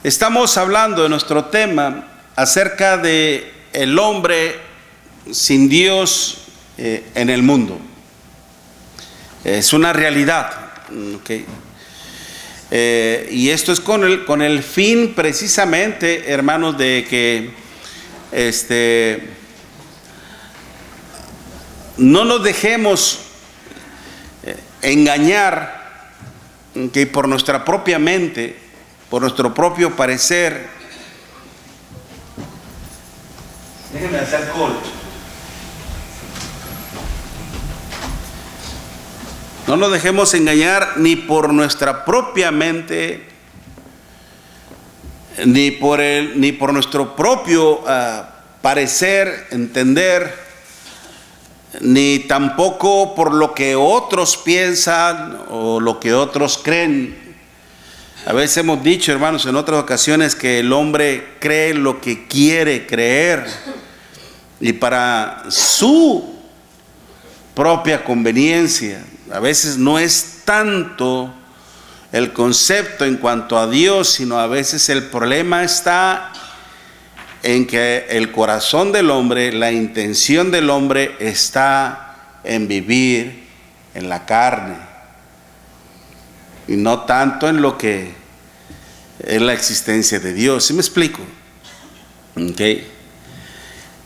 Estamos hablando de nuestro tema acerca de el hombre sin Dios en el mundo. Es una realidad, ¿okay? Y esto es con el fin precisamente, hermanos, de que no nos dejemos engañar, que por nuestra propia mente, por nuestro propio parecer. Déjenme hacer alcohol. No nos dejemos engañar ni por nuestra propia mente, ni por nuestro propio parecer, entender, ni tampoco por lo que otros piensan o lo que otros creen. A veces hemos dicho, hermanos, en otras ocasiones, que el hombre cree lo que quiere creer y para su propia conveniencia. A veces no es tanto el concepto en cuanto a Dios, sino a veces el problema está en que el corazón del hombre, la intención del hombre está en vivir en la carne y no tanto en lo que es la existencia de Dios. ¿Sí me explico? Okay.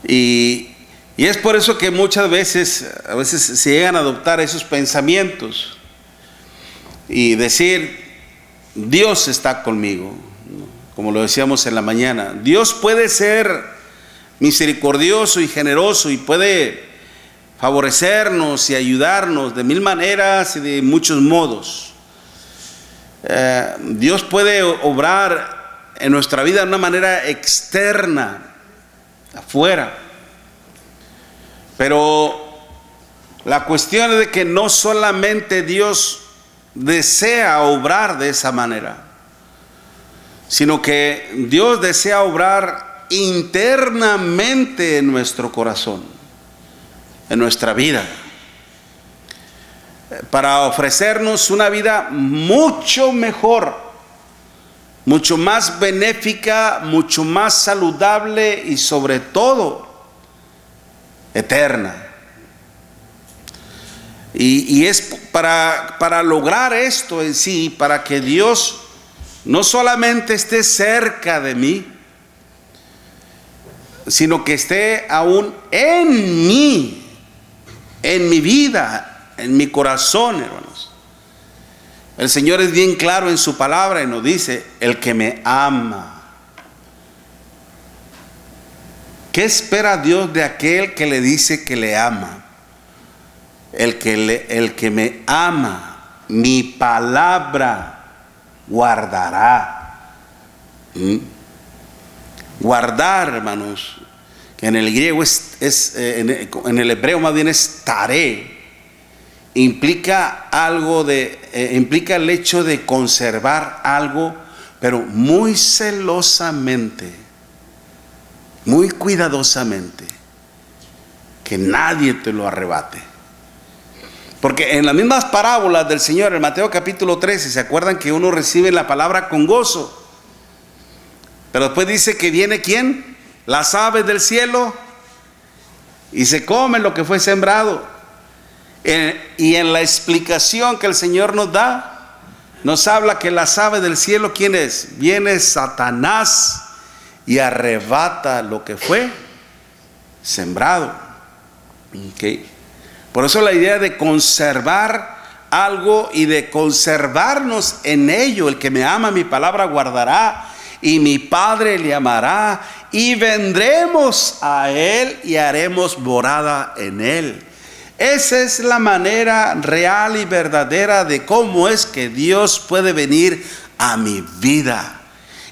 Y es por eso que muchas veces, a veces se llegan a adoptar esos pensamientos y decir, Dios está conmigo, como lo decíamos en la mañana. Dios puede ser misericordioso y generoso y puede favorecernos y ayudarnos de mil maneras y de muchos modos. Dios puede obrar en nuestra vida de una manera externa, afuera. Pero la cuestión es de que no solamente Dios desea obrar de esa manera, sino que Dios desea obrar internamente en nuestro corazón, en nuestra vida, para ofrecernos una vida mucho mejor, mucho más benéfica, mucho más saludable y sobre todo eterna. Y es para lograr esto en sí, para que Dios no solamente esté cerca de mí, sino que esté aún en mí, en mi vida, en mi corazón, hermanos. El Señor es bien claro en su palabra y nos dice, el que me ama. ¿Qué espera Dios de aquel que le dice que le ama? El que me ama, mi palabra guardará. Guardar, hermanos, que en el griego en el hebreo más bien es taré, implica implica el hecho de conservar algo, pero muy celosamente, muy cuidadosamente, que nadie te lo arrebate. Porque en las mismas parábolas del Señor, en Mateo capítulo 13, ¿se acuerdan que uno recibe la palabra con gozo? Pero después dice que viene ¿quién? Las aves del cielo y se comen lo que fue sembrado. Y en la explicación que el Señor nos da, nos habla que las aves del cielo, ¿quién es? Viene Satanás y arrebata lo que fue sembrado. Okay. Por eso la idea de conservar algo y de conservarnos en ello. El que me ama, mi palabra guardará, y mi Padre le amará, y vendremos a él y haremos morada en él. Esa es la manera real y verdadera de cómo es que Dios puede venir a mi vida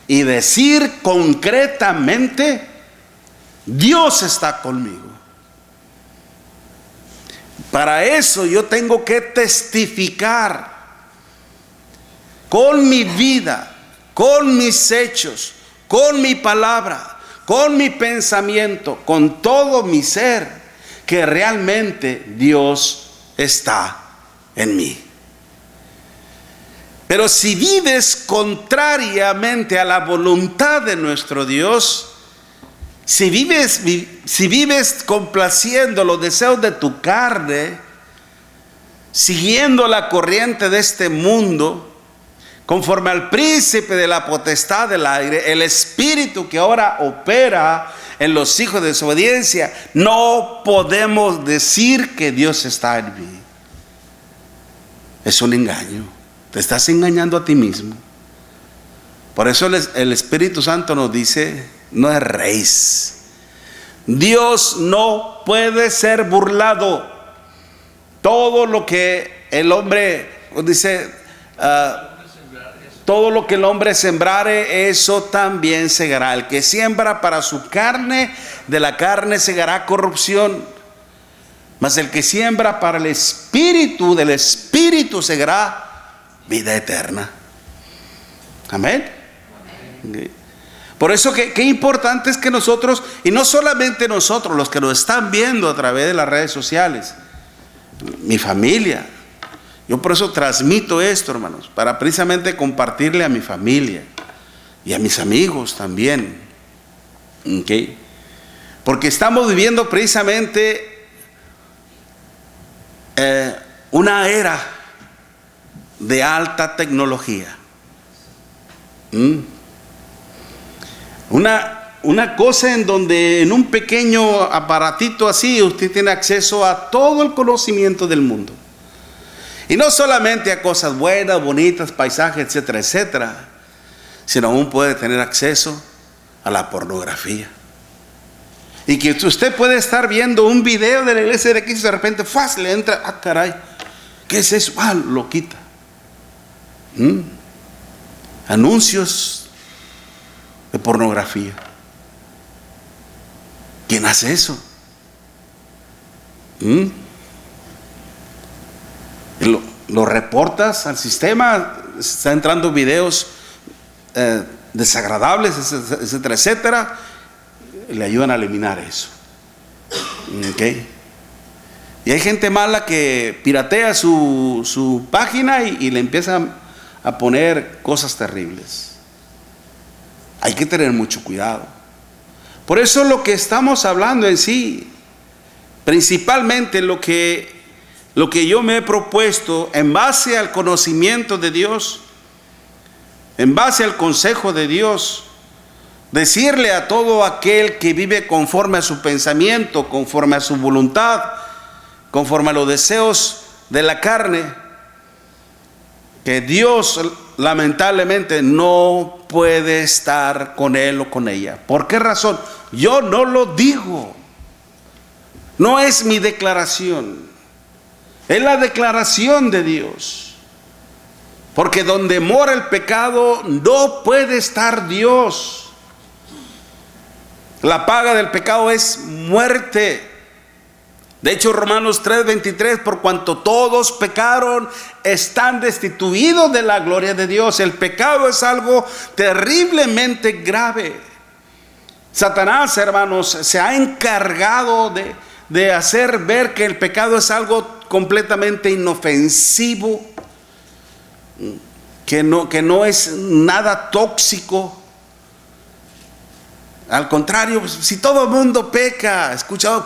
y decir concretamente, Dios está conmigo. Para eso yo tengo que testificar con mi vida, con mis hechos, con mi palabra, con mi pensamiento, con todo mi ser, que realmente Dios está en mí. Pero si vives contrariamente a la voluntad de nuestro Dios, si vives complaciendo los deseos de tu carne, siguiendo la corriente de este mundo, conforme al príncipe de la potestad del aire, el espíritu que ahora opera en los hijos de desobediencia, no podemos decir que Dios está en mí. Es un engaño. Te estás engañando a ti mismo. Por eso el Espíritu Santo nos dice, no erréis. Dios no puede ser burlado. Todo lo que el hombre dice, todo lo que el hombre sembrare, eso también segará. El que siembra para su carne, de la carne segará corrupción. Mas el que siembra para el Espíritu, del Espíritu segará vida eterna. Amén. Okay. Por eso qué importante es que nosotros, y no solamente nosotros, los que nos están viendo a través de las redes sociales, mi familia, yo por eso transmito esto, hermanos, para precisamente compartirle a mi familia y a mis amigos también. Okay. Porque estamos viviendo precisamente una era de alta tecnología. Una cosa en donde en un pequeño aparatito así usted tiene acceso a todo el conocimiento del mundo. Y no solamente a cosas buenas, bonitas, paisajes, etcétera, etcétera, sino aún puede tener acceso a la pornografía. Y que usted puede estar viendo un video de la iglesia de Cristo y de repente fácil le entra, ah caray, ¿qué es eso? Ah, lo quita. Anuncios de pornografía. ¿Quién hace eso? Lo reportas al sistema, está entrando videos desagradables, etcétera, etcétera, y le ayudan a eliminar eso. Okay. Y hay gente mala que piratea su página y le empieza a poner cosas terribles. Hay que tener mucho cuidado. Por eso lo que estamos hablando en sí, principalmente lo que yo me he propuesto en base al conocimiento de Dios, en base al consejo de Dios, decirle a todo aquel que vive conforme a su pensamiento, conforme a su voluntad, conforme a los deseos de la carne, que Dios lamentablemente no puede estar con él o con ella. ¿Por qué razón? Yo no lo digo. No es mi declaración. Es la declaración de Dios. Porque donde mora el pecado no puede estar Dios. La paga del pecado es muerte. De hecho, Romanos 3:23, por cuanto todos pecaron, están destituidos de la gloria de Dios. El pecado es algo terriblemente grave. Satanás, hermanos, se ha encargado de hacer ver que el pecado es algo completamente inofensivo, que no es nada tóxico. Al contrario, si todo el mundo peca,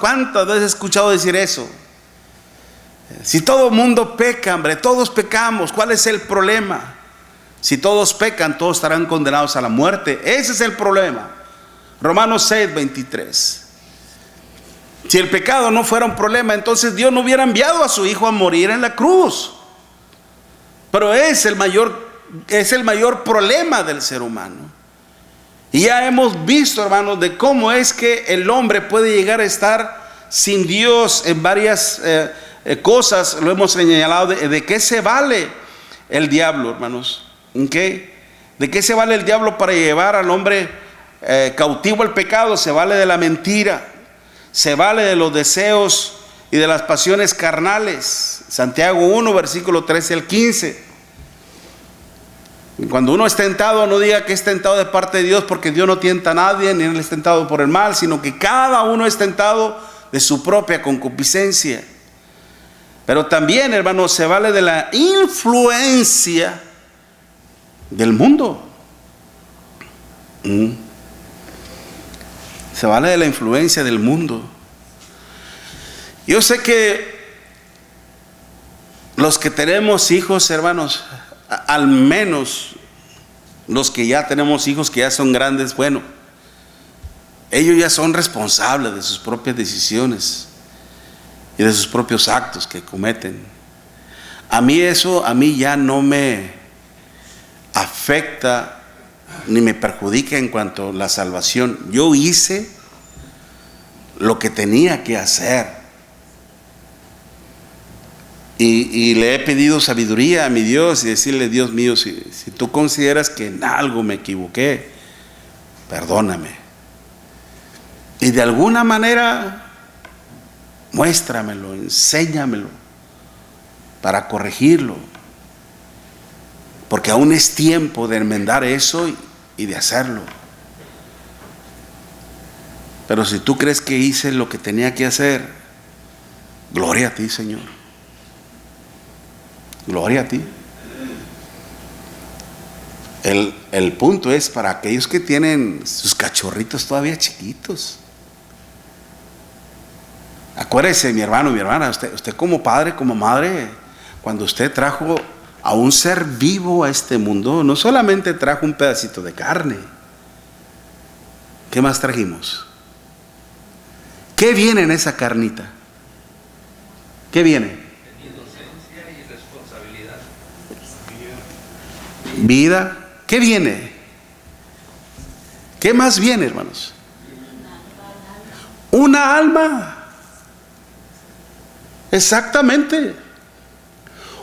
¿cuántas veces he escuchado decir eso? Si todo el mundo peca, hombre, todos pecamos, ¿cuál es el problema? Si todos pecan, todos estarán condenados a la muerte. Ese es el problema. Romanos 6:23. Si el pecado no fuera un problema, entonces Dios no hubiera enviado a su Hijo a morir en la cruz. Pero es el mayor problema del ser humano. Y ya hemos visto, hermanos, de cómo es que el hombre puede llegar a estar sin Dios en varias cosas. Lo hemos señalado de qué se vale el diablo, hermanos. ¿Okay? ¿De qué se vale el diablo para llevar al hombre cautivo al pecado? Se vale de la mentira, se vale de los deseos y de las pasiones carnales. Santiago 1, versículo 13 al 15. Cuando uno es tentado, no diga que es tentado de parte de Dios, porque Dios no tienta a nadie, ni él es tentado por el mal, sino que cada uno es tentado de su propia concupiscencia. Pero también, hermanos, se vale de la influencia del mundo. Se vale de la influencia del mundo. Yo sé que los que tenemos hijos, hermanos, al menos los que ya tenemos hijos que ya son grandes, bueno, ellos ya son responsables de sus propias decisiones y de sus propios actos que cometen. A mí ya no me afecta ni me perjudica en cuanto a la salvación. Yo hice lo que tenía que hacer. Y le he pedido sabiduría a mi Dios y decirle: Dios mío, si tú consideras que en algo me equivoqué, perdóname. Y de alguna manera, muéstramelo, enséñamelo para corregirlo. Porque aún es tiempo de enmendar eso y de hacerlo. Pero si tú crees que hice lo que tenía que hacer, gloria a ti, Señor. Gloria a ti. El punto es para aquellos que tienen sus cachorritos todavía chiquitos. Acuérdese, mi hermano, mi hermana, usted como padre, como madre, cuando usted trajo a un ser vivo a este mundo, no solamente trajo un pedacito de carne. ¿Qué más trajimos? ¿Qué viene en esa carnita? ¿Qué viene? Inocencia y responsabilidad. Vida. ¿Qué viene? ¿Qué más viene, hermanos? Una alma. Exactamente.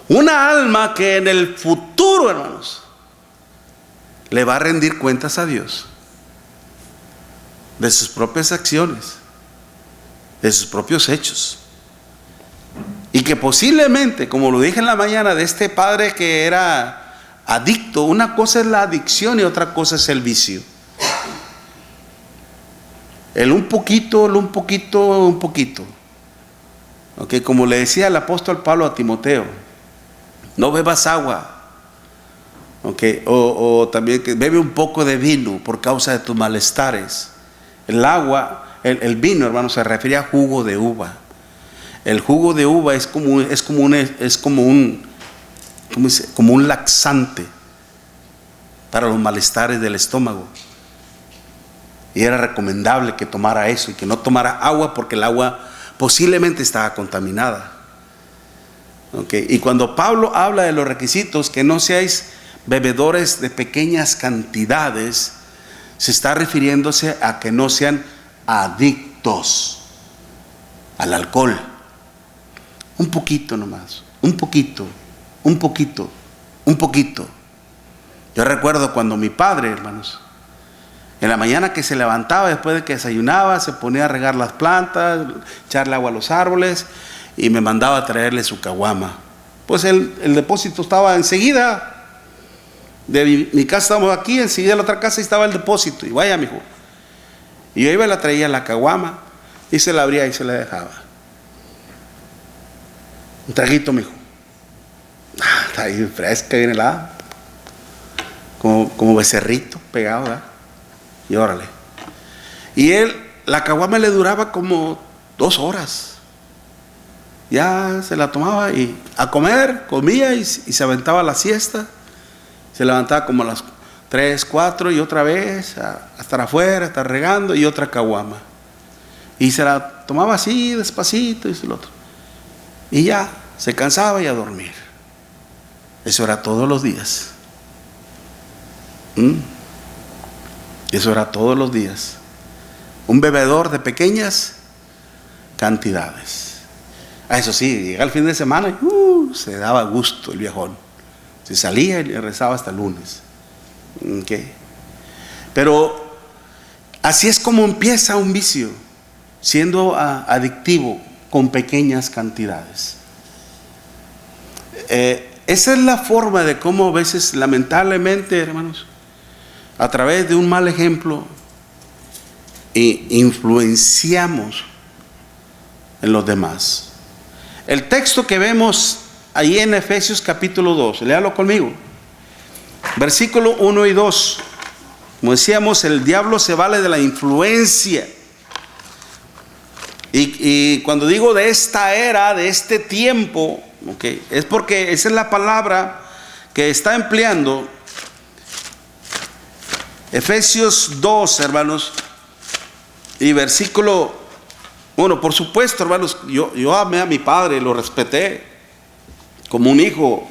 Una alma que en el futuro, hermanos, le va a rendir cuentas a Dios de sus propias acciones, de sus propios hechos. Y que posiblemente, como lo dije en la mañana, de este padre que era adicto, una cosa es la adicción y otra cosa es el vicio. Un poquito. Okay, como le decía el apóstol Pablo a Timoteo: no bebas agua. Okay, o también que bebe un poco de vino por causa de tus malestares. El agua, el vino, hermano, se refiere a jugo de uva. El jugo de uva es como un laxante para los malestares del estómago. Y era recomendable que tomara eso y que no tomara agua, porque el agua posiblemente estaba contaminada. Okay. Y cuando Pablo habla de los requisitos, que no seáis bebedores de pequeñas cantidades, se está refiriéndose a que no sean adictos al alcohol. Un poquito nomás, un poquito. Yo recuerdo cuando mi padre, hermanos, en la mañana que se levantaba, después de que desayunaba, se ponía a regar las plantas, echarle agua a los árboles, y me mandaba a traerle su caguama. Pues el depósito estaba enseguida. De mi casa estábamos aquí, enseguida de la otra casa estaba el depósito. Y vaya, mijo. Y yo iba y la traía la caguama, y se la abría y se la dejaba. Un traguito, mijo. Está ahí fresca, bien helada. Como becerrito pegado, ¿verdad? Y órale. Y la caguama le duraba como 2 horas. Ya se la tomaba y a comer, comía y se aventaba la siesta. Se levantaba como a las 3, 4 y otra vez a estar afuera, a estar regando, y otra caguama. Y se la tomaba así, despacito, y eso y lo otro. Y ya, se cansaba y a dormir. Eso era todos los días. Eso era todos los días. Un bebedor de pequeñas cantidades. Eso sí, llega el fin de semana y se daba gusto el viejón. Se salía y rezaba hasta el lunes. Okay. Pero así es como empieza un vicio, siendo adictivo con pequeñas cantidades. Esa es la forma de cómo a veces, lamentablemente, hermanos, a través de un mal ejemplo, influenciamos en los demás. El texto que vemos ahí en Efesios capítulo 2, léalo conmigo. Versículo 1 y 2. Como decíamos, el diablo se vale de la influencia. Y cuando digo de esta era, de este tiempo, okay, es porque esa es la palabra que está empleando Efesios 2, hermanos, y versículo 1. Por supuesto, hermanos, yo amé a mi padre, lo respeté como un hijo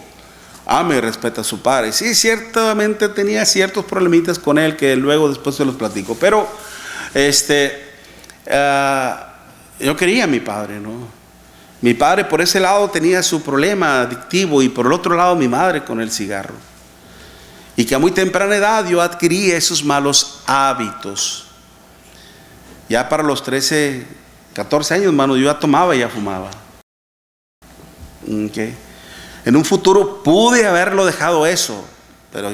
ama y respeta a su padre. Sí, ciertamente tenía ciertos problemitas con él que luego después se los platico, pero yo quería a mi padre, ¿no? Mi padre por ese lado tenía su problema adictivo y por el otro lado mi madre con el cigarro. Y que a muy temprana edad yo adquirí esos malos hábitos. Ya para los 13, 14 años, hermano, yo ya tomaba y ya fumaba. Okay. En un futuro pude haberlo dejado eso, pero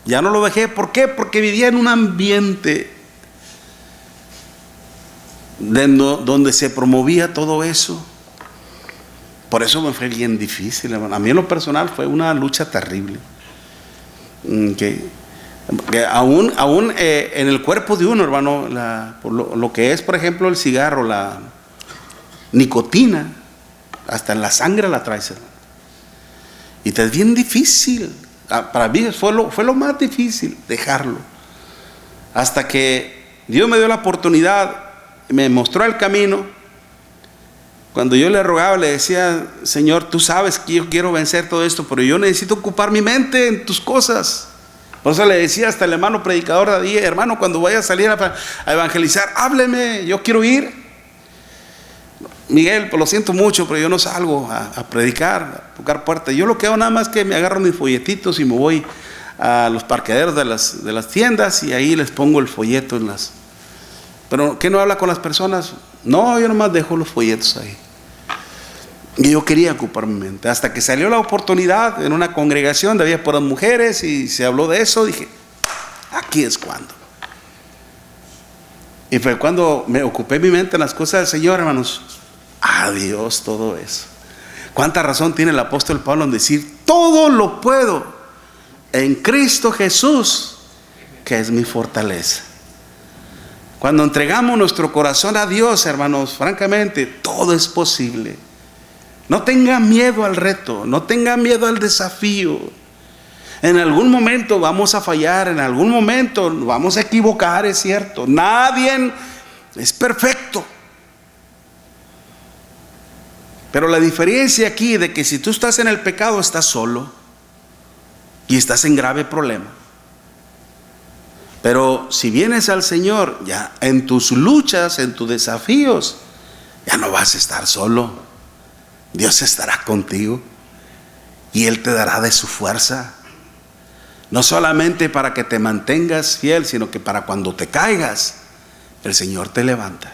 ya no lo dejé. ¿Por qué? Porque vivía en un ambiente donde se promovía todo eso. Por eso me fue bien difícil, hermano. A mí en lo personal fue una lucha terrible. Que aún en el cuerpo de uno, hermano, por lo que es, por ejemplo, el cigarro, la nicotina, hasta en la sangre la traes, hermano. Y te es bien difícil. Para mí fue lo más difícil dejarlo. Hasta que Dios me dio la oportunidad, me mostró el camino. Cuando yo le rogaba, le decía: Señor, tú sabes que yo quiero vencer todo esto, pero yo necesito ocupar mi mente en tus cosas. Por eso le decía hasta el hermano predicador de día: hermano, cuando vaya a salir a evangelizar, hábleme, yo quiero ir. Miguel, pues lo siento mucho, pero yo no salgo a predicar, a tocar puertas. Yo lo que hago nada más que me agarro mis folletitos y me voy a los parqueaderos de las tiendas y ahí les pongo el folleto en las... Pero ¿qué no habla con las personas? No, yo nomás dejo los folletos ahí. Y yo quería ocupar mi mente. Hasta que salió la oportunidad en una congregación de había puras mujeres y se habló de eso, dije: aquí es cuando. Y fue cuando me ocupé mi mente en las cosas del Señor, hermanos. Adiós todo eso. ¿Cuánta razón tiene el apóstol Pablo en decir: todo lo puedo en Cristo Jesús, que es mi fortaleza? Cuando entregamos nuestro corazón a Dios, hermanos, francamente, todo es posible. No tenga miedo al reto, no tenga miedo al desafío. En algún momento vamos a fallar, en algún momento vamos a equivocar, es cierto. Nadie es perfecto. Pero la diferencia aquí de que si tú estás en el pecado, estás solo y estás en grave problema. Pero si vienes al Señor, ya en tus luchas, en tus desafíos, ya no vas a estar solo. Dios estará contigo y Él te dará de su fuerza. No solamente para que te mantengas fiel, sino que para cuando te caigas, el Señor te levanta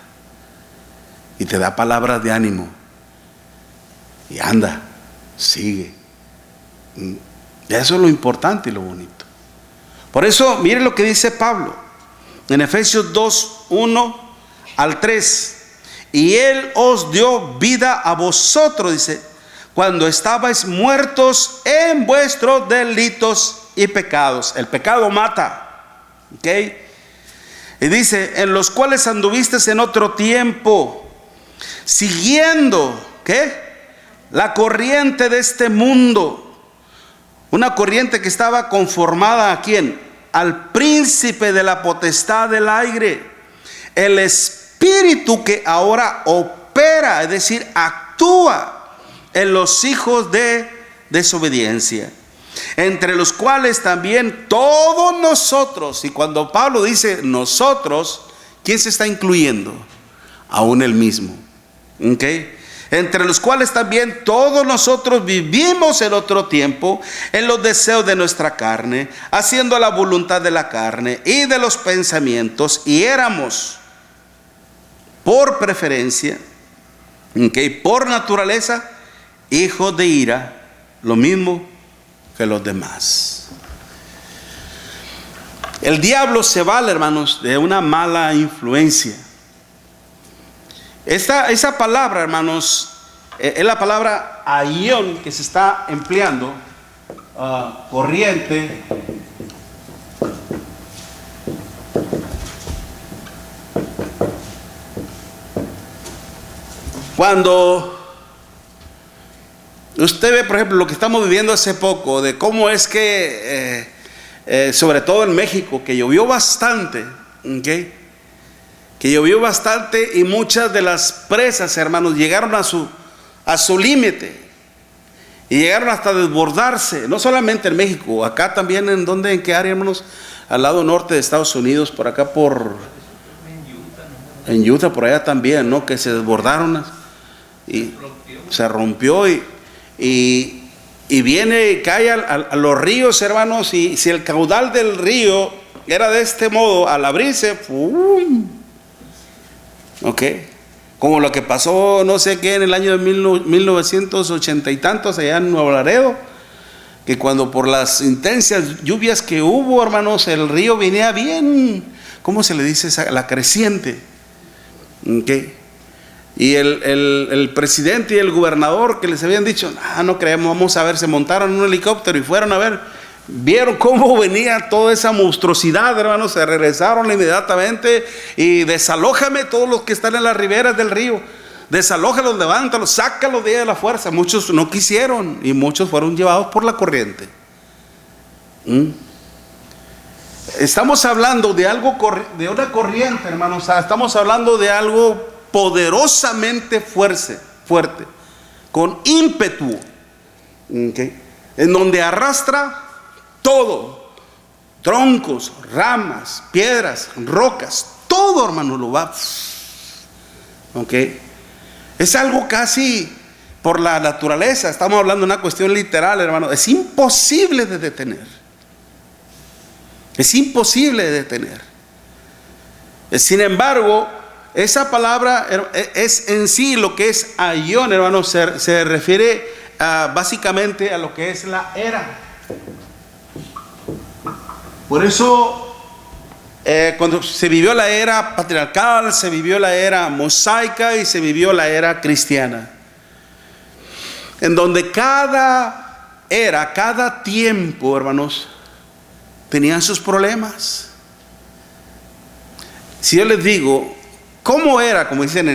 y te da palabras de ánimo. Y anda, sigue. Y eso es lo importante y lo bonito. Por eso, mire lo que dice Pablo en Efesios 2, 1 al 3. Y Él os dio vida a vosotros, dice, cuando estabais muertos en vuestros delitos y pecados. El pecado mata. ¿Ok? Y dice: en los cuales anduvisteis en otro tiempo, siguiendo, ¿qué? La corriente de este mundo. Una corriente que estaba conformada ¿a quién? Al príncipe de la potestad del aire, el espíritu que ahora opera, es decir, actúa en los hijos de desobediencia, entre los cuales también todos nosotros. Y cuando Pablo dice nosotros, ¿quién se está incluyendo? Aún él mismo. ¿Ok? Entre los cuales también todos nosotros vivimos el otro tiempo en los deseos de nuestra carne, haciendo la voluntad de la carne y de los pensamientos, y éramos por preferencia, por naturaleza, hijos de ira, lo mismo que los demás. El diablo se vale, hermanos, de una mala influencia. Esa palabra, hermanos, es la palabra aión que se está empleando corriente. Cuando usted ve, por ejemplo, lo que estamos viviendo hace poco, de cómo es que, sobre todo en México, que llovió bastante, ¿okay? Que llovió bastante y muchas de las presas, hermanos, llegaron a su límite y llegaron hasta desbordarse, no solamente en México, acá también, ¿en qué área, hermanos? Al lado norte de Estados Unidos, por acá en Utah, por allá también, ¿no? Que se desbordaron y se rompió y viene y cae a los ríos, hermanos, y si el caudal del río era de este modo, al abrirse, ¡pum! ¿Ok? Como lo que pasó, no sé qué, en el año de 1980 y tantos, allá en Nuevo Laredo, que cuando por las intensas lluvias que hubo, hermanos, el río venía bien, ¿cómo se le dice? La creciente. ¿Ok? Y el presidente y el gobernador que les habían dicho, no creemos, vamos a ver, se montaron en un helicóptero y fueron a ver, vieron cómo venía toda esa monstruosidad, hermanos, se regresaron inmediatamente y desalójame todos los que están en las riberas del río, desalójalos, levántalos, sácalos de ahí de la fuerza. Muchos no quisieron y muchos fueron llevados por la corriente. Estamos hablando de algo, de una corriente, hermanos, estamos hablando de algo poderosamente fuerte, con ímpetu, ¿okay? En donde arrastra todo, troncos, ramas, piedras, rocas, todo, hermano, lo va, ¿ok? Es algo casi por la naturaleza, estamos hablando de una cuestión literal, hermano, es imposible de detener, es imposible de detener. Sin embargo, esa palabra es en sí lo que es aión, hermano, se refiere básicamente a lo que es la era. Por eso, cuando se vivió la era patriarcal, se vivió la era mosaica y se vivió la era cristiana, en donde cada era, cada tiempo, hermanos, tenían sus problemas. Si yo les digo, ¿cómo era, como dicen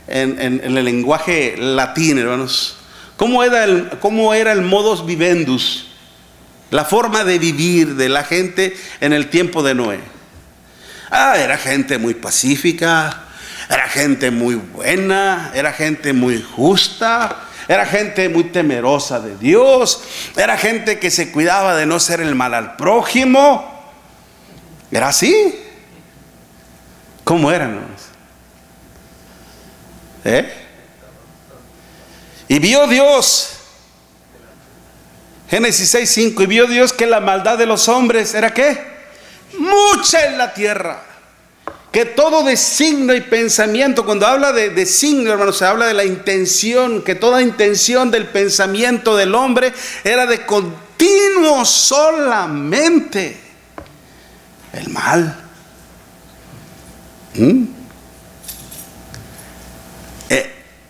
en el lenguaje latino, hermanos? ¿Cómo era el modus vivendus? La forma de vivir de la gente en el tiempo de Noé. Era gente muy pacífica, era gente muy buena, era gente muy justa, era gente muy temerosa de Dios, era gente que se cuidaba de no hacer el mal al prójimo. ¿Era así? ¿Cómo eran, hermanos? Y vio Dios, Génesis 6:5, y vio Dios que la maldad de los hombres era ¿qué? Mucha en la tierra, que todo designio y pensamiento, cuando habla de designio, hermanos, se habla de la intención, que toda intención del pensamiento del hombre era de continuo solamente el mal.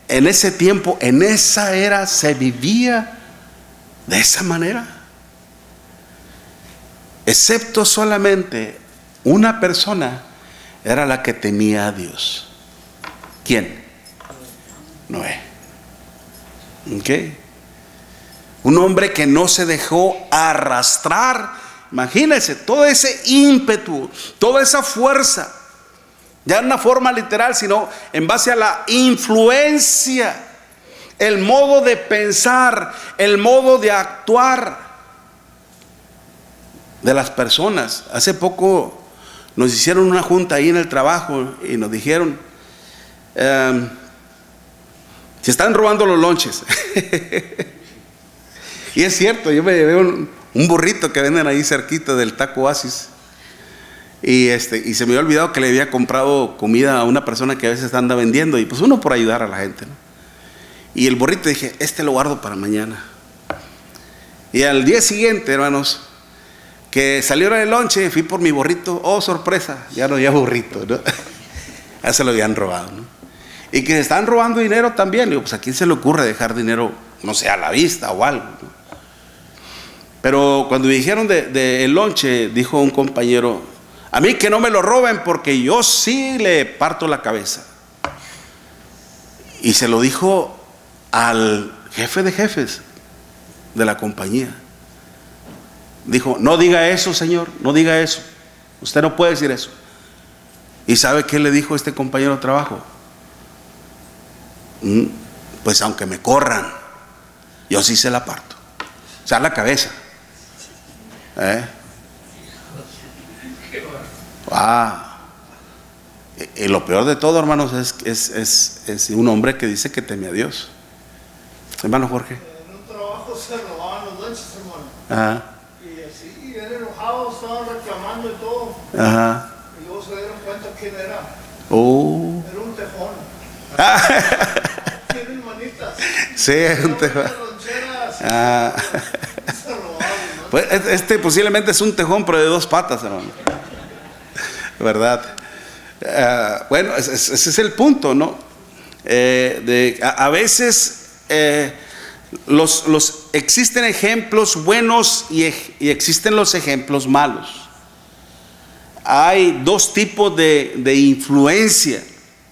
En ese tiempo, en esa era, se vivía de esa manera, excepto solamente una persona era la que temía a Dios. ¿Quién? Noé. ¿Ok? Un hombre que no se dejó arrastrar. Imagínense todo ese ímpetu, toda esa fuerza, ya en una forma literal, sino en base a la influencia, el modo de pensar, el modo de actuar de las personas. Hace poco nos hicieron una junta ahí en el trabajo y nos dijeron, se están robando los lonches. Y es cierto, yo me llevé un burrito que venden ahí cerquita del Taco Oasis. Y se me había olvidado que le había comprado comida a una persona que a veces anda vendiendo, y pues uno por ayudar a la gente, ¿no? Y el burrito dije, lo guardo para mañana. Y al día siguiente, hermanos, que salió el lonche, fui por mi burrito. Oh, sorpresa, ya no había burrito, ¿no? Ya se lo habían robado, ¿no? Y que se están robando dinero también. Digo, pues a quién se le ocurre dejar dinero, no sé, a la vista o algo, ¿no? Pero cuando dijeron de el lonche, dijo un compañero: a mí que no me lo roben porque yo sí le parto la cabeza. Y se lo dijo al jefe de jefes de la compañía. Dijo: no diga eso, señor, no diga eso. Usted no puede decir eso. ¿Y sabe qué le dijo este compañero de trabajo? Pues aunque me corran, yo sí se la parto. O sea, la cabeza. Y lo peor de todo, hermanos, es un hombre que dice que teme a Dios. Hermano Jorge. En un trabajo se robaban los lunches, hermano. Ajá. Y así, bien enojados, estaban reclamando y todo. Ajá. Y luego se dieron cuenta quién era. Era un tejón. Tienen manitas. Sí, es un tejón. Se robaban, ¿no? Pues posiblemente es un tejón, pero de 2 patas, hermano. ¿Verdad? Bueno, ese es el punto, ¿no? A veces existen ejemplos buenos y existen los ejemplos malos. Hay 2 tipos de influencia.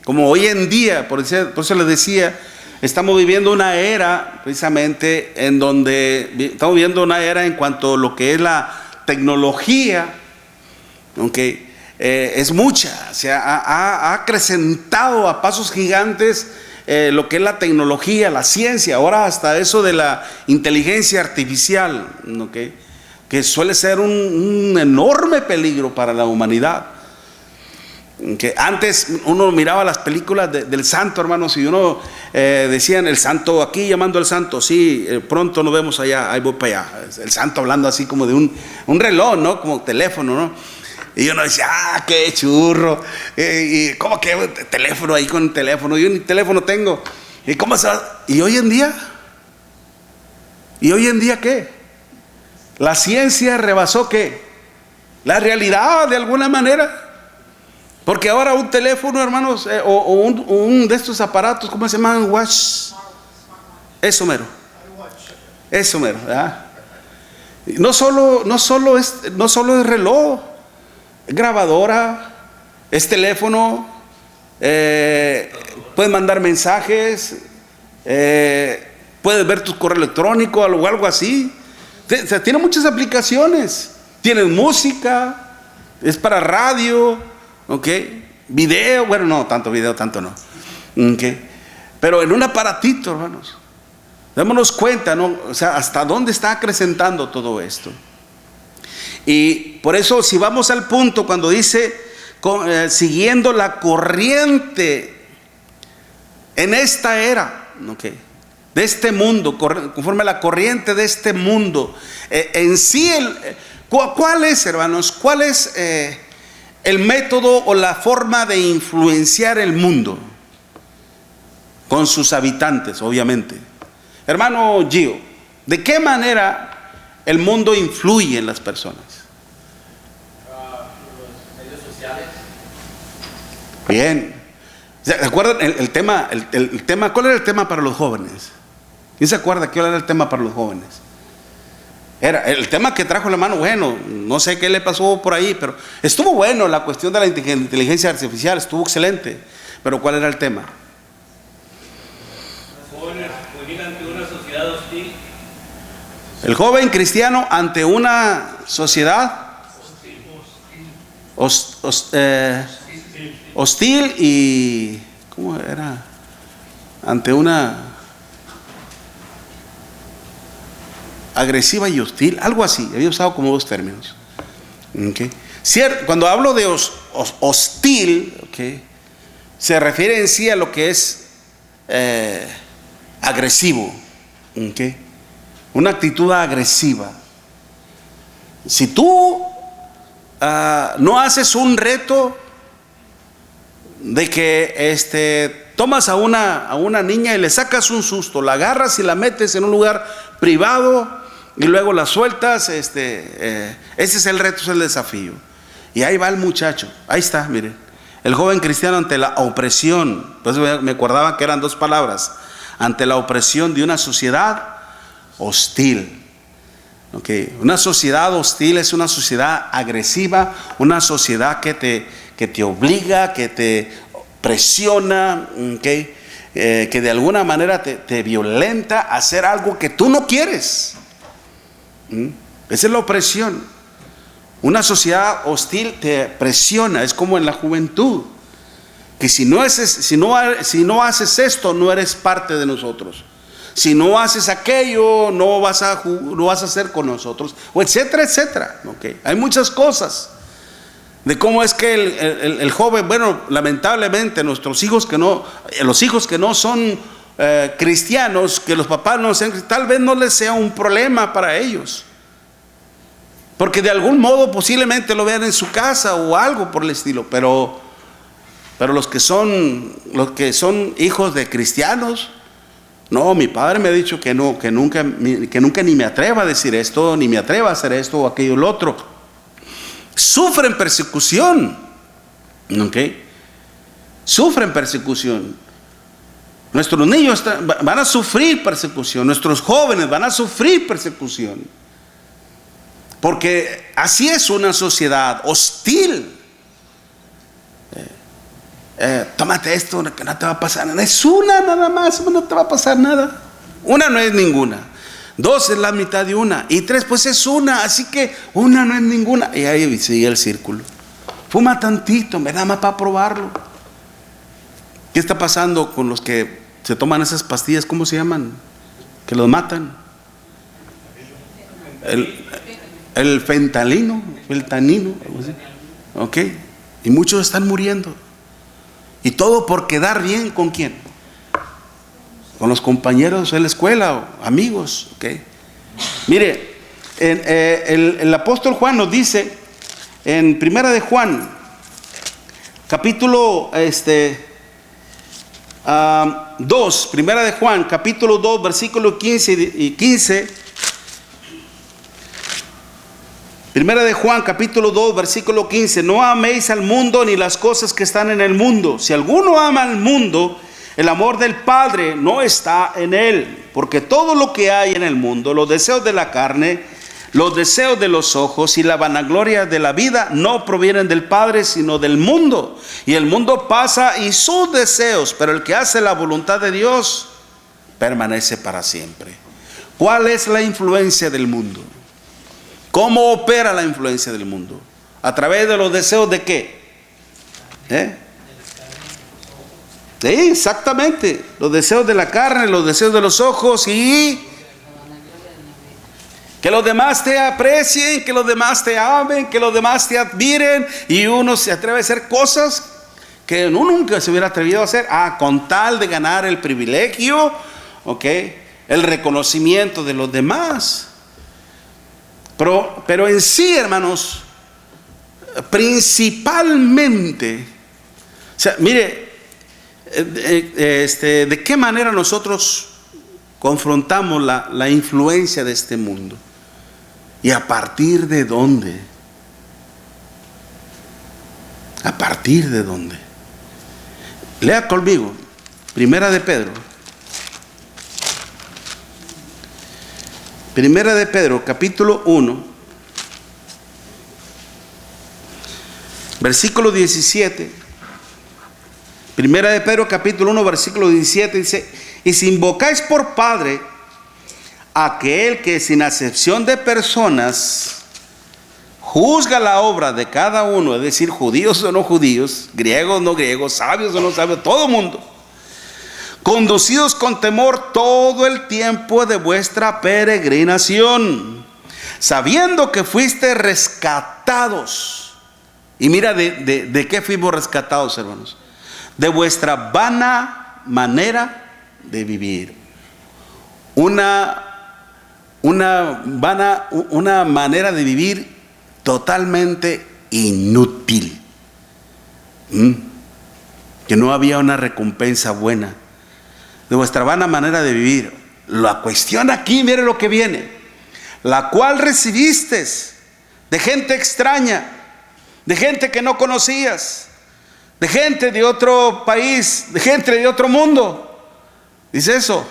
Como hoy en día, por eso les decía, estamos viviendo una era precisamente en donde estamos viviendo una era en cuanto a lo que es la tecnología, aunque es mucha, se ha acrecentado a pasos gigantes lo que es la tecnología, la ciencia, ahora hasta eso de la inteligencia artificial, ¿okay? Que suele ser un enorme peligro para la humanidad. Que antes uno miraba las películas del santo, hermanos, y uno decían: el santo aquí llamando al santo, sí, pronto nos vemos allá, ahí voy para allá. El santo hablando así como de un reloj, ¿no? Como teléfono, ¿no? Y uno decía: qué churro, y ¿cómo que teléfono ahí con el teléfono? Yo ni teléfono tengo. ¿Y cómo se va? ¿Y hoy en día? ¿Y hoy en día qué? La ciencia rebasó ¿qué? La realidad, de alguna manera. Porque ahora un teléfono, hermanos, o un de estos aparatos, ¿cómo se llaman? Watch. Eso mero. Eso mero, ¿verdad? No solo es reloj, es grabadora, es teléfono, puedes mandar mensajes, puedes ver tu correo electrónico o algo así. Tiene muchas aplicaciones. Tienes música, es para radio. ¿Ok? Video, bueno, no, tanto video, tanto no. ¿Ok? Pero en un aparatito, hermanos. Démonos cuenta, ¿no? O sea, hasta dónde está acrecentando todo esto. Y por eso, si vamos al punto, cuando dice, siguiendo la corriente en esta era, ¿ok? De este mundo, conforme a la corriente de este mundo, en sí, ¿cuál es, hermanos? ¿Cuál es el método o la forma de influenciar el mundo? Con sus habitantes, obviamente. Hermano Gio, ¿de qué manera el mundo influye en las personas? Los medios sociales. Bien. ¿Se acuerdan el tema, cuál era el tema para los jóvenes? ¿Quién se acuerda cuál era el tema para los jóvenes? Era el tema que trajo el hermano. Bueno, no sé qué le pasó por ahí, pero estuvo bueno. La cuestión de la inteligencia artificial estuvo excelente. Pero ¿cuál era el tema? Los jóvenes morir ante una sociedad hostil. El joven cristiano ante una sociedad hostil y ¿cómo era? Ante una agresiva y hostil, algo así. Había usado como 2 términos. ¿Okay? Cuando hablo de hostil, ¿okay?, se refiere en sí a lo que es agresivo. ¿Okay? Una actitud agresiva. Si tú no haces un reto de que tomas a una niña y le sacas un susto, la agarras y la metes en un lugar privado y luego la sueltas, ese es el reto, es el desafío. Y ahí va el muchacho, ahí está, miren, el joven cristiano ante la opresión. Pues me acordaba que eran 2 palabras: ante la opresión de una sociedad hostil. Okay. Una sociedad hostil es una sociedad agresiva, una sociedad que te obliga, que te presiona, okay, que de alguna manera te violenta a hacer algo que tú no quieres. Esa es la opresión. Una sociedad hostil te presiona, es como en la juventud, que si no haces esto, no eres parte de nosotros. Si no haces aquello, no vas a hacer con nosotros, o etcétera, etcétera. Okay. Hay muchas cosas de cómo es que el joven, bueno, lamentablemente nuestros hijos los hijos que no son cristianos, que los papás no sean, tal vez no les sea un problema para ellos, porque de algún modo posiblemente lo vean en su casa o algo por el estilo, pero los que son hijos de cristianos, no, mi padre me ha dicho que nunca ni me atreva a decir esto, ni me atreva a hacer esto o aquello o lo otro. Sufren persecución, ¿ok? Sufren persecución. Nuestros niños van a sufrir persecución, nuestros jóvenes van a sufrir persecución, porque así es una sociedad hostil. Tómate esto, que no te va a pasar nada. Es una nada más, no te va a pasar nada. Una no es ninguna. 2 es la mitad de una. Y 3 pues es una. Así que una no es ninguna. Y ahí sigue el círculo. Fuma tantito, me da más para probarlo. ¿Qué está pasando con los que se toman esas pastillas? ¿Cómo se llaman? Que los matan. El fentanilo. Ok. Y muchos están muriendo. Y todo por quedar bien, ¿con quién? Con los compañeros de la escuela o amigos, ¿okay? Mire, el apóstol Juan nos dice en Primera de Juan, capítulo 2, Primera de Juan, capítulo 2, versículo 15. Primera de Juan, capítulo 2, versículo 15. No améis al mundo ni las cosas que están en el mundo. Si alguno ama al mundo, el amor del Padre no está en él. Porque todo lo que hay en el mundo, los deseos de la carne, los deseos de los ojos y la vanagloria de la vida, no provienen del Padre, sino del mundo. Y el mundo pasa y sus deseos, pero el que hace la voluntad de Dios permanece para siempre. ¿Cuál es la influencia del mundo? ¿Cómo opera la influencia del mundo? ¿A través de los deseos de qué? Sí, exactamente. Los deseos de la carne, los deseos de los ojos y que los demás te aprecien, que los demás te amen, que los demás te admiren, y uno se atreve a hacer cosas que uno nunca se hubiera atrevido a hacer, con tal de ganar el privilegio, el reconocimiento de los demás. Pero en sí, hermanos, principalmente, o sea, mire, de qué manera nosotros confrontamos la influencia de este mundo y a partir de dónde. ¿A partir de dónde? Lea conmigo, Primera de Pedro. Primera de Pedro, capítulo 1, versículo 17. Primera de Pedro, capítulo 1, versículo 17 dice: y si invocáis por Padre a aquel que sin acepción de personas juzga la obra de cada uno, es decir, judíos o no judíos, griegos o no griegos, sabios o no sabios, todo mundo, conducidos con temor todo el tiempo de vuestra peregrinación, sabiendo que fuiste rescatados. Y mira de qué fuimos rescatados, hermanos. De vuestra vana manera de vivir. Una manera de vivir totalmente inútil. Que no había una recompensa buena. De vuestra vana manera de vivir. La cuestión aquí, mire lo que viene. La cual recibiste de gente extraña, de gente que no conocías, de gente de otro país, de gente de otro mundo. Dice eso.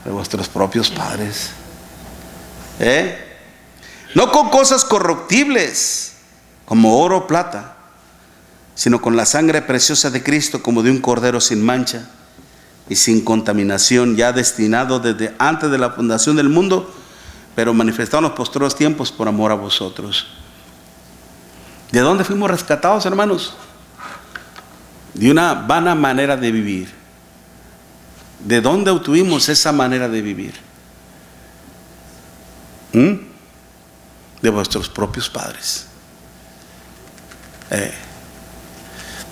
De vuestros propios padres. No con cosas corruptibles, como oro o plata, sino con la sangre preciosa de Cristo, como de un cordero sin mancha y sin contaminación, ya destinado desde antes de la fundación del mundo, pero manifestado en los postreros tiempos por amor a vosotros. ¿De dónde fuimos rescatados, hermanos? De una vana manera de vivir. ¿De dónde obtuvimos esa manera de vivir? De vuestros propios padres.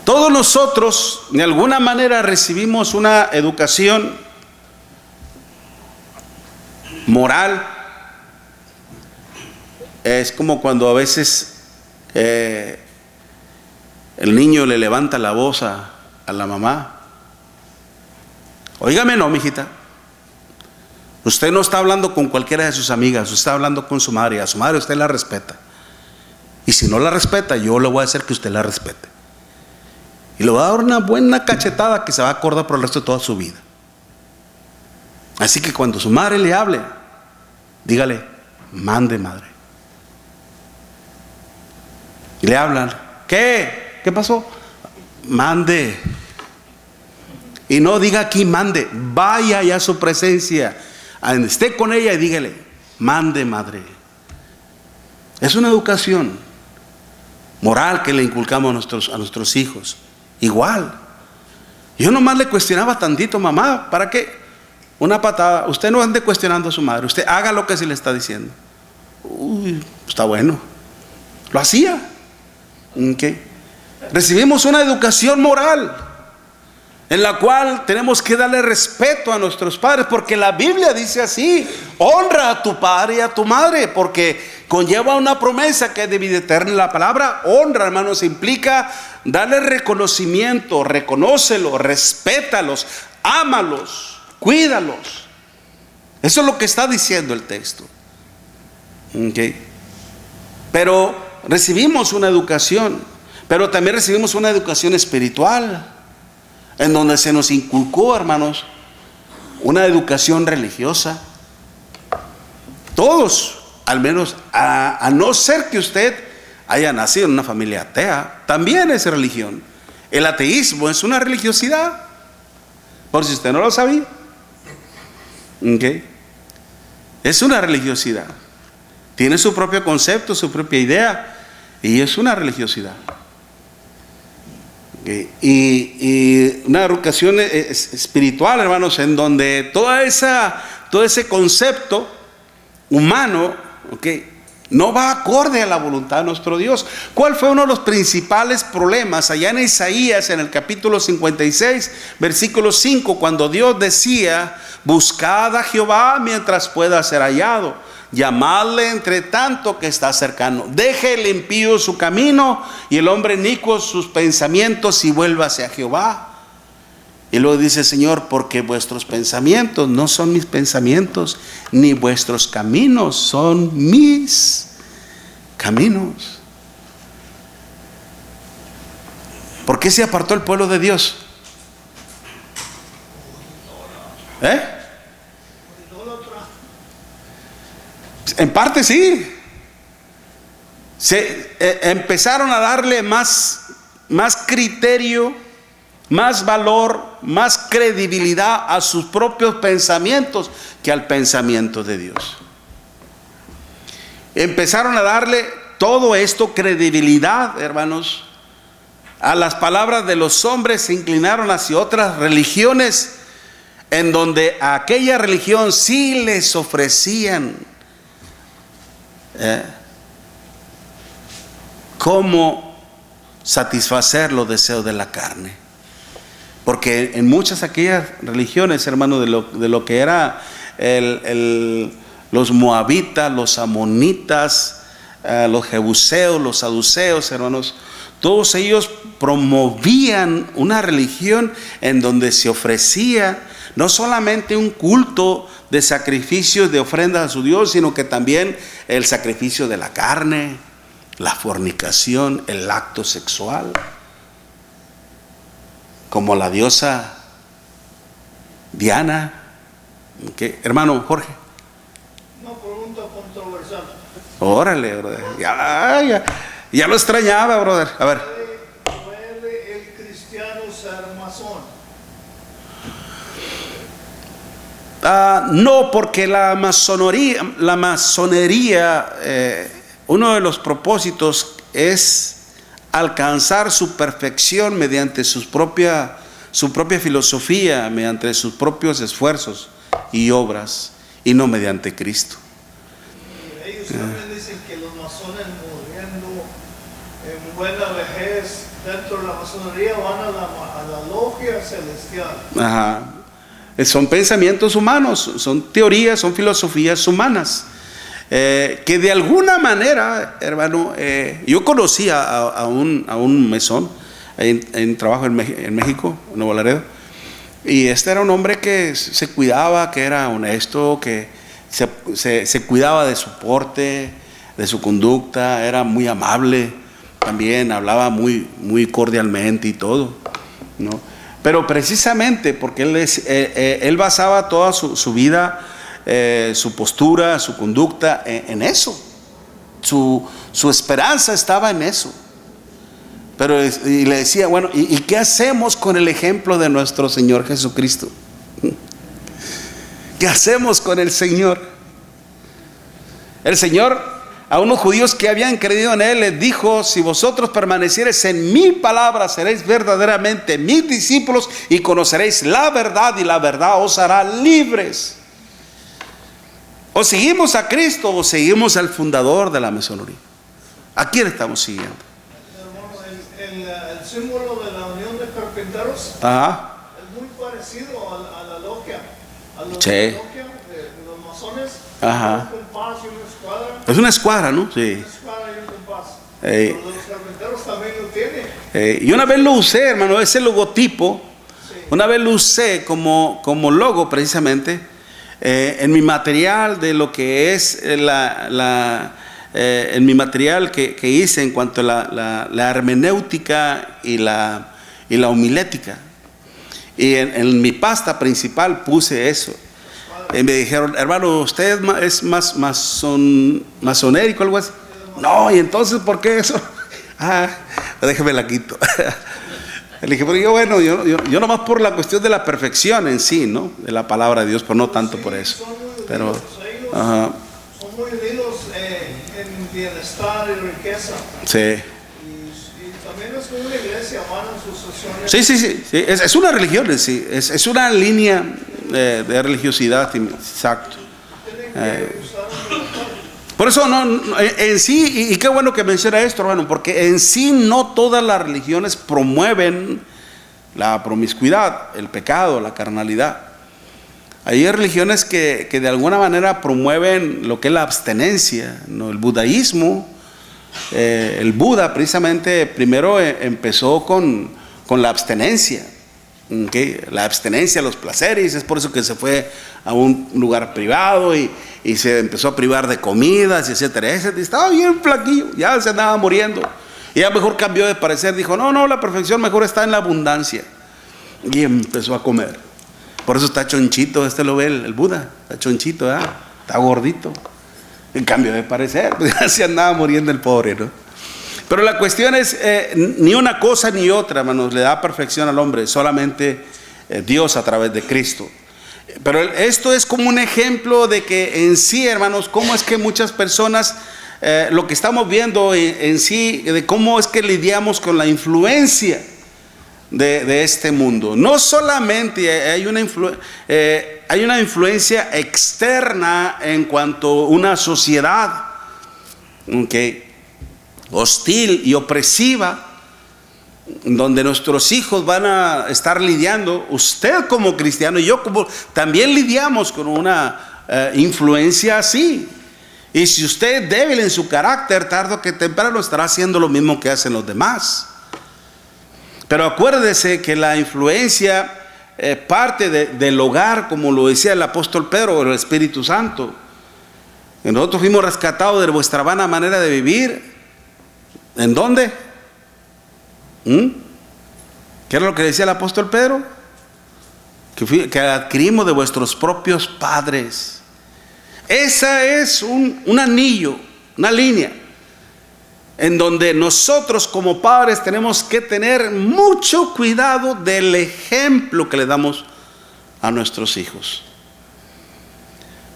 Todos nosotros de alguna manera recibimos una educación moral. Es como cuando a veces el niño le levanta la voz a la mamá. Óigame, no, mijita. Usted no está hablando con cualquiera de sus amigas, usted está hablando con su madre. A su madre usted la respeta. Y si no la respeta, yo le voy a hacer que usted la respete. Y le voy a dar una buena cachetada que se va a acordar por el resto de toda su vida. Así que cuando su madre le hable, dígale, mande, madre. Y le hablan, ¿qué? ¿Qué pasó? Mande. Y no diga aquí mande, vaya ya a su presencia, esté con ella y dígale, mande, madre. Es una educación moral que le inculcamos a nuestros hijos. Igual. Yo nomás le cuestionaba tantito, mamá, ¿para qué? Una patada. Usted no ande cuestionando a su madre, usted haga lo que se le está diciendo. Uy, está bueno. Lo hacía. ¿Okay? Recibimos una educación moral en la cual tenemos que darle respeto a nuestros padres, porque la Biblia dice así: honra a tu padre y a tu madre, porque conlleva una promesa que es de vida eterna. La palabra honra, hermanos, implica darle reconocimiento, reconócelo, respétalos, ámalos, cuídalos. Eso es lo que está diciendo el texto. ¿Okay? Pero recibimos una educación, pero también recibimos una educación espiritual, en donde se nos inculcó, hermanos, una educación religiosa. Todos, al menos, a no ser que usted haya nacido en una familia atea, también es religión. El ateísmo es una religiosidad, por si usted no lo sabía. ¿Okay? Es una religiosidad. Tiene su propio concepto, su propia idea, y es una religiosidad. Y una educación espiritual, hermanos, en donde todo ese concepto humano, no va acorde a la voluntad de nuestro Dios. ¿Cuál fue uno de los principales problemas allá en Isaías, en el capítulo 56, versículo 5, cuando Dios decía: buscad a Jehová mientras pueda ser hallado, llamadle entre tanto que está cercano, deje el impío su camino y el hombre inicuo sus pensamientos, y vuélvase a Jehová? Y luego dice: Señor, porque vuestros pensamientos no son mis pensamientos, ni vuestros caminos son mis caminos. ¿Por qué se apartó el pueblo de Dios? En parte sí. Empezaron a darle más criterio, más valor, más credibilidad a sus propios pensamientos que al pensamiento de Dios. Empezaron a darle todo esto credibilidad, hermanos, a las palabras de los hombres. Se inclinaron hacia otras religiones, en donde a aquella religión sí les ofrecían cómo satisfacer los deseos de la carne. Porque en muchas aquellas religiones, hermano, de lo que era los moabitas, los amonitas, los jebuseos, los saduceos, hermanos, todos ellos promovían una religión en donde se ofrecía no solamente un culto de sacrificios, de ofrendas a su Dios, sino que también el sacrificio de la carne, la fornicación, el acto sexual, como la diosa Diana. ¿Qué, hermano Jorge? Una pregunta controversial. Órale, brother. Ya lo extrañaba, brother. A ver. ¿Puede el cristiano ser masón? No, porque la masonería, uno de los propósitos es alcanzar su perfección mediante su propia filosofía, mediante sus propios esfuerzos y obras, y no mediante Cristo. Ellos también dicen que los masones, muriendo en buena vejez dentro de la masonería, van a la logia celestial. Ajá. Son pensamientos humanos, son teorías, son filosofías humanas, que de alguna manera, hermano, yo conocí a un mesón en trabajo en México, en Nuevo Laredo, y este era un hombre que se cuidaba, que era honesto, que se cuidaba de su porte, de su conducta, era muy amable, también hablaba muy cordialmente y todo, ¿no? Pero precisamente porque él basaba toda su vida, su postura, su conducta en eso. Su esperanza estaba en eso. Y le decía, bueno, ¿y qué hacemos con el ejemplo de nuestro Señor Jesucristo? ¿Qué hacemos con el Señor? El Señor, a unos judíos que habían creído en Él, les dijo: si vosotros permaneciereis en mi palabra, seréis verdaderamente mis discípulos y conoceréis la verdad, y la verdad os hará libres. O seguimos a Cristo o seguimos al fundador de la masonería. ¿A quién estamos siguiendo? El símbolo de la unión de carpinteros, Ajá. es muy parecido a la logia. A la Sí. logia de los masones. Ajá. Un compás y una escuadra. Es una escuadra, ¿no? Sí. Una escuadra y un compás. Pero los carpinteros también lo tienen. Y una vez lo usé, hermano, ese logotipo. Sí. Una vez lo usé como logo, precisamente, en mi material de lo que es en mi material que hice en cuanto a la hermenéutica y la homilética. Y en mi pasta principal puse eso. Y me dijeron: hermano, ¿usted es más masonérico o algo así? No, y entonces, ¿por qué eso? Déjeme la quito. Le dije, pero yo nomás por la cuestión de la perfección en sí, ¿no? De la palabra de Dios, pero no tanto por eso. Pero, ajá. Son muy unidos en bienestar y riqueza. Sí. Y también es como una iglesia, van en sucesiones. Sí. Es una religión, sí. Es una línea de religiosidad, exacto. Tienen que usar Por eso en sí, y qué bueno que menciona esto, hermano, porque en sí no todas las religiones promueven la promiscuidad, el pecado, la carnalidad. Hay religiones que de alguna manera promueven lo que es la abstenencia, ¿no? El budaísmo, el Buda precisamente primero empezó con la abstenencia. ¿Okay? La abstenencia, los placeres, es por eso que se fue a un lugar privado y se empezó a privar de comidas, etcétera. Estaba bien flaquillo, ya se andaba muriendo. Y ya mejor cambió de parecer, dijo: no, la perfección mejor está en la abundancia. Y empezó a comer. Por eso está chonchito, lo ve el Buda, está chonchito, está gordito. En cambio de parecer, pues ya se andaba muriendo el pobre, ¿no? Pero la cuestión es, ni una cosa ni otra, hermanos, le da perfección al hombre, solamente Dios a través de Cristo. Pero esto es como un ejemplo de que en sí, hermanos, cómo es que muchas personas, lo que estamos viendo en sí, de cómo es que lidiamos con la influencia de este mundo. No solamente hay una influencia externa en cuanto a una sociedad, ¿okay?, hostil y opresiva, donde nuestros hijos van a estar lidiando. Usted como cristiano y yo como también lidiamos con una influencia así. Y si usted es débil en su carácter, tarde o que temprano estará haciendo lo mismo que hacen los demás. Pero acuérdese que la influencia parte del hogar, como lo decía el apóstol Pedro, o el Espíritu Santo. Y nosotros fuimos rescatados de vuestra vana manera de vivir. ¿En dónde? ¿Qué era lo que decía el apóstol Pedro? Que adquirimos de vuestros propios padres. Esa es un anillo, una línea en donde nosotros como padres tenemos que tener mucho cuidado del ejemplo que le damos a nuestros hijos.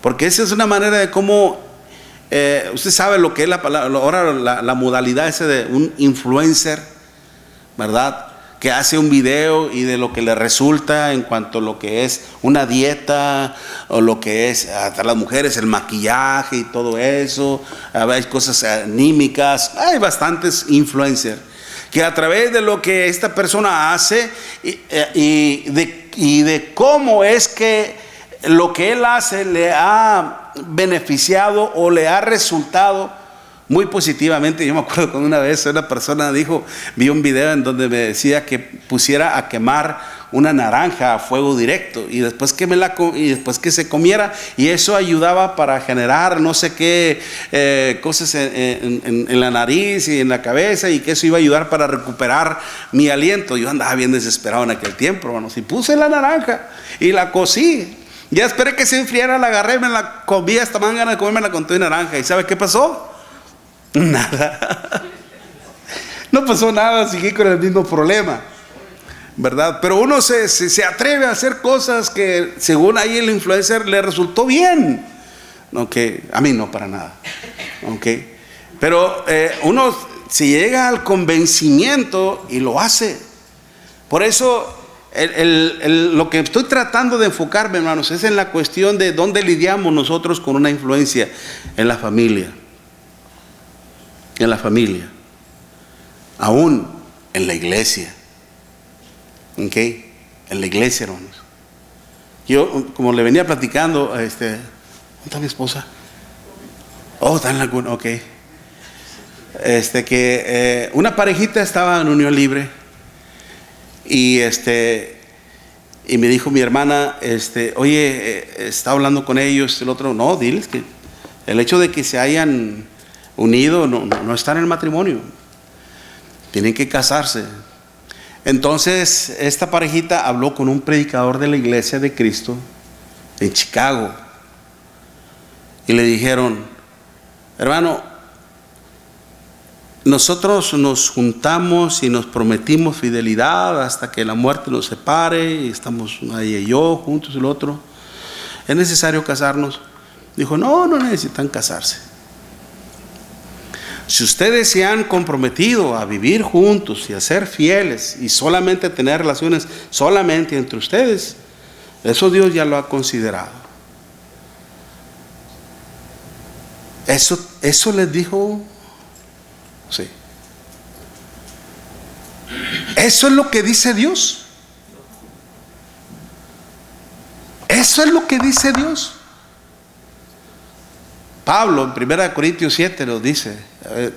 Porque esa es una manera de cómo, usted sabe lo que es la palabra, ahora la modalidad esa de un influencer, ¿verdad? Que hace un video y de lo que le resulta en cuanto a lo que es una dieta o lo que es hasta las mujeres, el maquillaje y todo eso. Hay cosas anímicas, hay bastantes influencers que a través de lo que esta persona hace y de cómo es que lo que él hace le ha beneficiado o le ha resultado muy positivamente. Yo me acuerdo cuando una vez una persona vi un video en donde me decía que pusiera a quemar una naranja a fuego directo y después que se comiera, y eso ayudaba para generar no sé qué cosas en la nariz y en la cabeza, y que eso iba a ayudar para recuperar mi aliento. Yo andaba bien desesperado en aquel tiempo, hermanos, y puse la naranja y la cocí. Ya esperé que se enfriara, la agarré, me la comí, hasta me dan ganas de comérmela con toda naranja. ¿Y sabe qué pasó? Nada. No pasó nada, seguí con el mismo problema, ¿verdad? Pero uno se atreve a hacer cosas que según ahí el influencer le resultó bien. Okay. A mí no, para nada. Okay. Pero uno se llega al convencimiento y lo hace. Por eso lo que estoy tratando de enfocarme, hermanos, es en la cuestión de dónde lidiamos nosotros con una influencia en la familia. En la familia, aún en la iglesia, ¿ok? En la iglesia, hermanos. Yo, como le venía platicando, ¿dónde está mi esposa? Oh, está en la cuna, ok. Que una parejita estaba en unión libre y me dijo mi hermana, oye, está hablando con ellos, el otro, no, diles que el hecho de que se hayan unido no está en el matrimonio, tienen que casarse. Entonces esta parejita habló con un predicador de la Iglesia de Cristo en Chicago y le dijeron, hermano, nosotros nos juntamos y nos prometimos fidelidad hasta que la muerte nos separe, y estamos ella y yo juntos, el otro, ¿es necesario casarnos? Dijo, no necesitan casarse. Si ustedes se han comprometido a vivir juntos y a ser fieles y solamente tener relaciones solamente entre ustedes, eso Dios ya lo ha considerado. Eso les dijo, sí. Eso es lo que dice Dios. Eso es lo que dice Dios. Pablo en 1 Corintios 7 nos dice,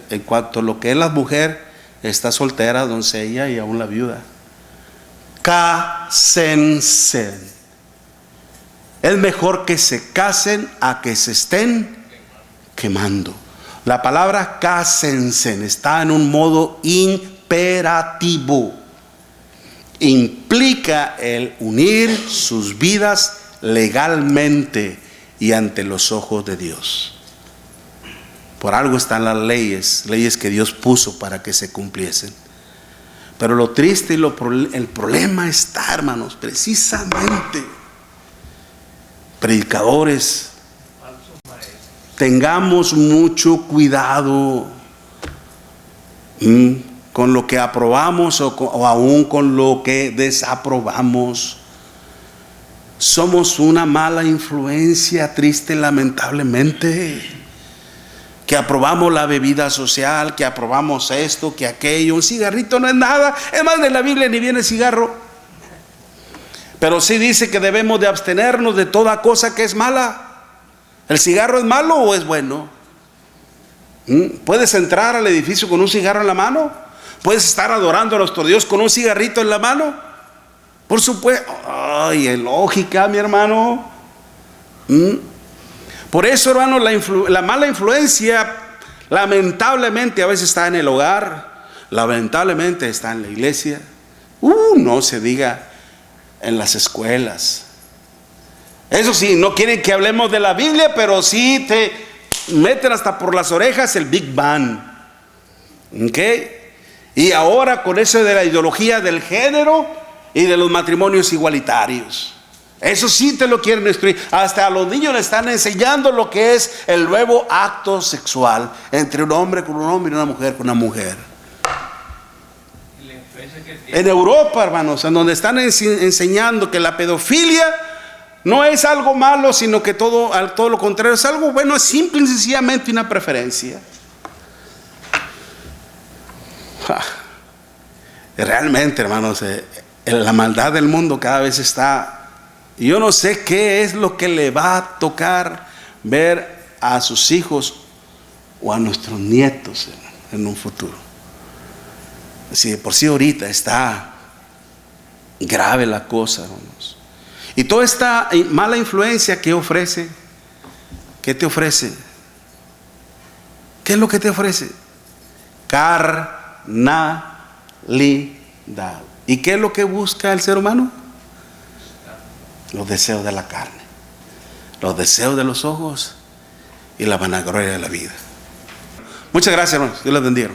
en cuanto a lo que es la mujer, está soltera, doncella y aún la viuda, cásense. Es mejor que se casen a que se estén quemando. La palabra cásense está en un modo imperativo. Implica el unir sus vidas legalmente y ante los ojos de Dios. Por algo están las leyes que Dios puso para que se cumpliesen. Pero lo triste y el problema está, hermanos, precisamente, predicadores, tengamos mucho cuidado con lo que aprobamos o aún con lo que desaprobamos. Somos una mala influencia, triste, lamentablemente. Que aprobamos la bebida social, que aprobamos esto, que aquello. Un cigarrito no es nada. Es más, de la Biblia ni viene cigarro. Pero sí dice que debemos de abstenernos de toda cosa que es mala. ¿El cigarro es malo o es bueno? ¿Puedes entrar al edificio con un cigarro en la mano? ¿Puedes estar adorando a nuestro Dios con un cigarrito en la mano? Por supuesto. Ay, es lógica, mi hermano. Por eso, hermano, la mala influencia lamentablemente a veces está en el hogar, lamentablemente está en la iglesia, no se diga en las escuelas. Eso sí, no quieren que hablemos de la Biblia, pero sí meten hasta por las orejas el Big Bang. ¿Ok? Y ahora con eso de la ideología del género y de los matrimonios igualitarios. Eso sí te lo quieren instruir. Hasta a los niños le están enseñando lo que es el nuevo acto sexual entre un hombre con un hombre y una mujer con una mujer. En Europa, hermanos, en donde están enseñando que la pedofilia no es algo malo, sino que todo lo contrario, es algo bueno, es simple y sencillamente una preferencia. Realmente, hermanos, la maldad del mundo cada vez está. Yo no sé qué es lo que le va a tocar ver a sus hijos o a nuestros nietos en un futuro. Si de por sí ahorita está grave la cosa, hermanos. Y toda esta mala influencia que ofrece, ¿qué te ofrece? ¿Qué es lo que te ofrece? Carnalidad. ¿Y qué es lo que busca el ser humano? Los deseos de la carne, los deseos de los ojos y la vanagloria de la vida. Muchas gracias, hermanos. Dios les bendiga.